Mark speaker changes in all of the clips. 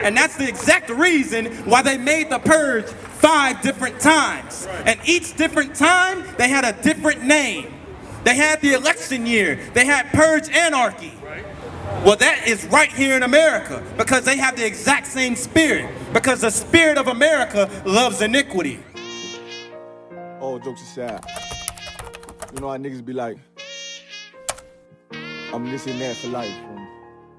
Speaker 1: And that's the exact reason why they made the purge 5 different times. And each different time, they had a different name. They had the election year. They had purge anarchy. Well, that is right here in America because they have the exact same spirit. Because the spirit of America loves iniquity.
Speaker 2: All jokes aside, you know how niggas be like, I'm this and that for life.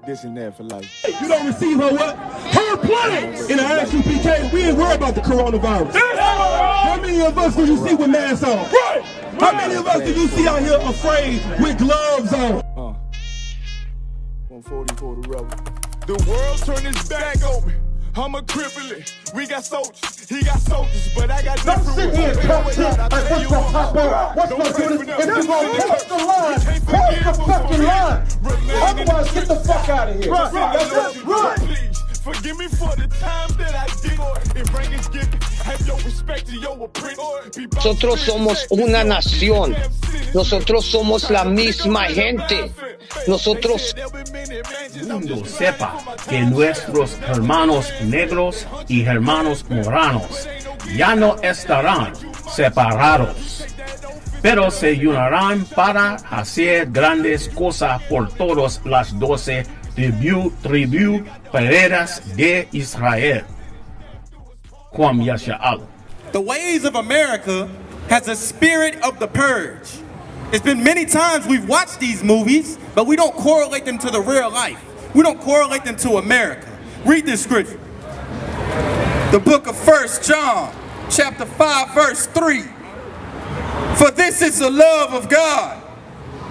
Speaker 2: This and that for life.
Speaker 3: You don't receive her what? Her planet! In the ISUPK, we ain't worried about the coronavirus. How many of us do you see with masks on? Right! How many of us do you see out here afraid with gloves on?
Speaker 2: 140 for the rebel.
Speaker 4: The world turned its back on me. I'm a cripple. We got soldiers, he got soldiers, but I got
Speaker 3: Don't
Speaker 4: different
Speaker 3: sit here and talk shit like what's gonna pop out, what's gonna do this. If you're gonna cross the line, cross the fucking line. Otherwise, get the fuck out of here. Right, that's it, right.
Speaker 4: Please, forgive me for the time that I did. If rank is given, have your respect to your apprentice.
Speaker 5: Nosotros somos una nación. Nosotros somos la misma gente. Nosotros...
Speaker 6: El mundo sepa que nuestros hermanos negros y hermanos moranos ya no estarán separados, pero se unirán para hacer grandes cosas por todas las 12 tribus peredas de Israel. Juan Yasha'al.
Speaker 1: The ways of America has a spirit of the purge. It's been many times we've watched these movies, but we don't correlate them to the real life. We don't correlate them to America. Read this scripture. The book of 1 John, chapter 5, verse 3. For this is the love of God,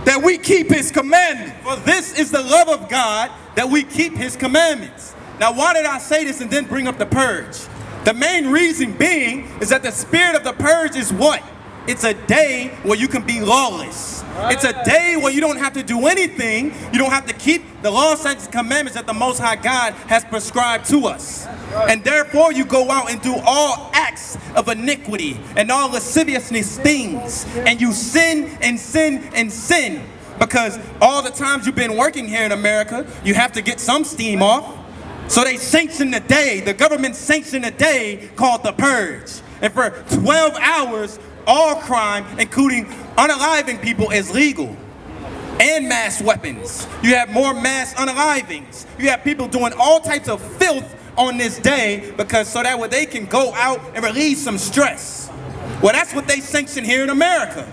Speaker 1: that we keep his commandments. For this is the love of God, that we keep his commandments. Now, why did I say this and then bring up the purge? The main reason being is that the spirit of the purge is what? It's a day where you can be lawless. It's a day where you don't have to do anything. You don't have to keep the law, statutes, and commandments that the Most High God has prescribed to us. And therefore you go out and do all acts of iniquity and all lasciviousness things. And you sin and sin and sin. Because all the times you've been working here in America, you have to get some steam off. So they sanction a day, the government sanctioned a day called the Purge. And for 12 hours, all crime, including unaliving people, is legal. And mass weapons. You have more mass unalivings. You have people doing all types of filth on this day because so that way they can go out and release some stress. Well, that's what they sanction here in America.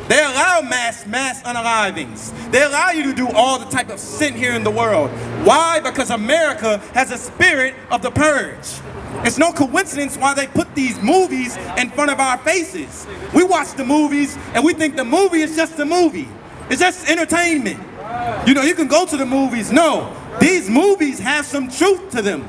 Speaker 1: They allow mass unalivings. They allow you to do all the type of sin here in the world. Why? Because America has a spirit of the purge. It's no coincidence why they put these movies in front of our faces. We watch the movies and we think the movie is just a movie. It's just entertainment. You know, you can go to the movies. No, these movies have some truth to them.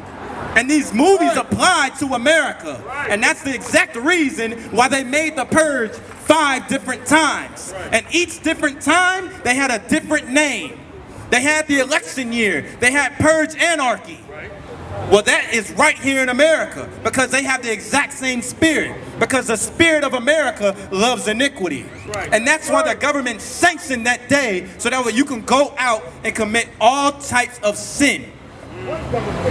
Speaker 1: And these movies apply to America. And that's the exact reason why they made the purge 5 different times. And each different time, they had a different name. They had the election year. They had purge anarchy. Well, that is right here in America because they have the exact same spirit. Because the spirit of America loves iniquity. And that's why the government sanctioned that day so that way you can go out and commit all types of sin.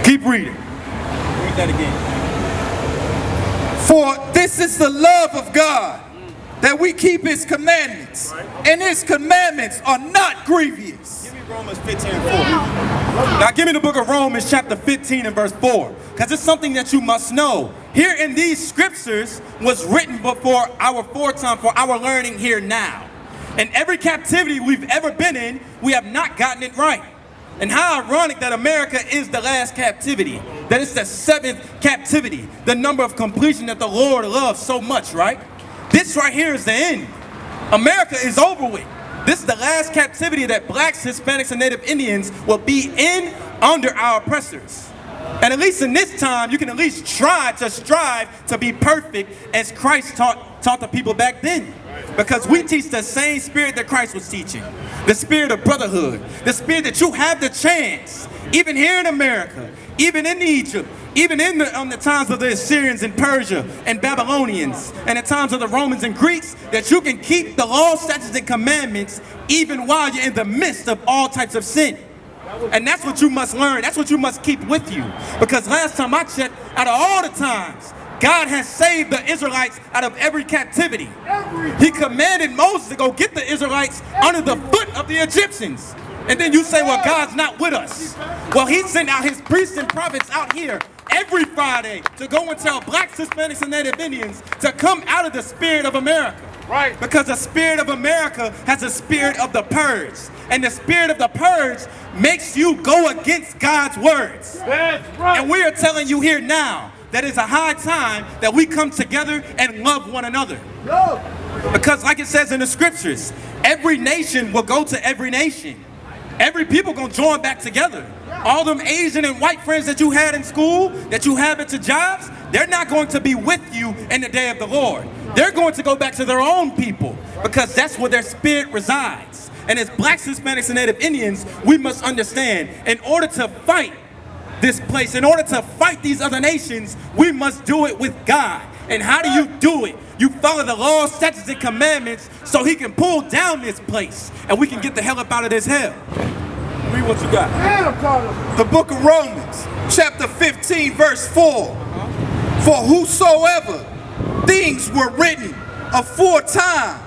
Speaker 1: Keep reading. Read that again. For this is the love of God, that we keep his commandments. And his commandments are not grievous. Give me Romans 15 and 4. Now give me the book of Romans chapter 15 and verse 4. Because it's something that you must know. Here in these scriptures was written before our foretime for our learning here now. In every captivity we've ever been in, we have not gotten it right. And how ironic that America is the last captivity. That it's the 7th captivity. The number of completion that the Lord loves so much, right? This right here is the end. America is over with. This is the last captivity that blacks, Hispanics, and Native Indians will be in under our oppressors. And at least in this time, you can at least try to strive to be perfect as Christ taught the people back then. Because we teach the same spirit that Christ was teaching. The spirit of brotherhood. The spirit that you have the chance, even here in America, even in Egypt, even in the times of the Assyrians and Persia and Babylonians, and the times of the Romans and Greeks, that you can keep the law, statutes, and commandments even while you're in the midst of all types of sin. And that's what you must learn. That's what you must keep with you. Because last time I checked, out of all the times, God has saved the Israelites out of every captivity. He commanded Moses to go get the Israelites under the foot of the Egyptians. And then you say, well, God's not with us. Well, he sent out his priests and prophets out here every Friday to go and tell blacks, Hispanics, and Native Indians to come out of the spirit of America. Right. Because the spirit of America has a spirit of the purge. And the spirit of the purge makes you go against God's words. That's right. And we are telling you here now that it's a high time that we come together and love one another. Because like it says in the scriptures, every nation will go to every nation. Every people gonna join back together. All them Asian and white friends that you had in school, that you have at your jobs, they're not going to be with you in the day of the Lord. They're going to go back to their own people because that's where their spirit resides. And as blacks, Hispanics, and Native Indians, we must understand, in order to fight this place, in order to fight these other nations, we must do it with God. And how do you do it? You follow the laws, statutes, and commandments so he can pull down this place and we can get the hell up out of this hell. Read what you got.
Speaker 7: The book of Romans, chapter 15, verse 4. For whosoever things were written aforetime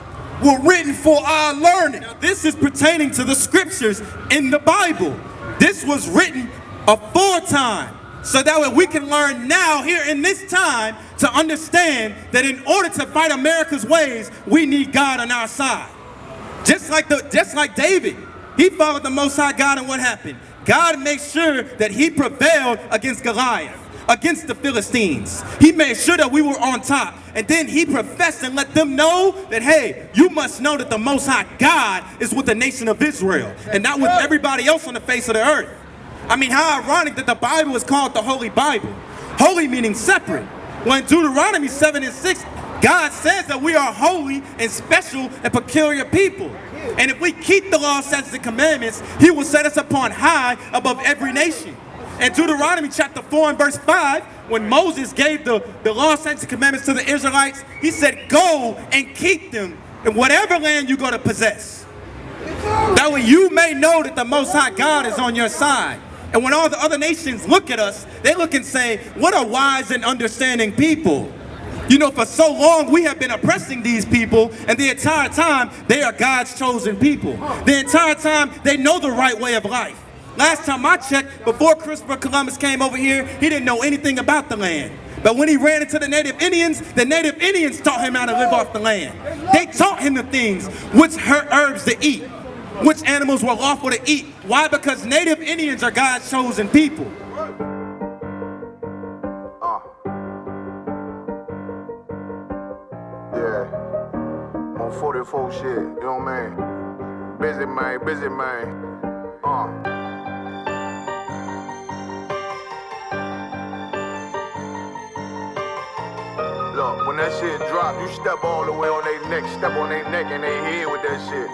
Speaker 7: were written for our learning.
Speaker 1: Now, this is pertaining to the scriptures in the Bible. This was written aforetime, so that way we can learn now, here in this time, to understand that in order to fight America's ways, we need God on our side. Just like David, he followed the Most High God, and what happened? God made sure that he prevailed against Goliath, against the Philistines. He made sure that we were on top. And then he professed and let them know that, hey, you must know that the Most High God is with the nation of Israel and not with everybody else on the face of the earth. I mean, how ironic that the Bible is called the Holy Bible. Holy meaning separate. When Deuteronomy 7 and 6, God says that we are holy and special and peculiar people. And if we keep the law, statutes, and commandments, he will set us upon high above every nation. In Deuteronomy chapter 4 and verse 5, when Moses gave the law, statutes, and commandments to the Israelites, he said, go and keep them in whatever land you're going to possess. That way you may know that the Most High God is on your side. And when all the other nations look at us, they look and say, what a wise and understanding people. You know, for so long we have been oppressing these people, and the entire time they are God's chosen people. The entire time they know the right way of life. Last time I checked, before Christopher Columbus came over here, he didn't know anything about the land. But when he ran into the Native Indians taught him how to live off the land. They taught him the things, which herbs to eat, which animals were lawful to eat. Why? Because Native Indians are God's chosen people.
Speaker 8: Yeah, on 44 shit, you know what I mean? Busy man. Look, when that shit drop, you step all the way on their neck, step on their neck and their head with that shit.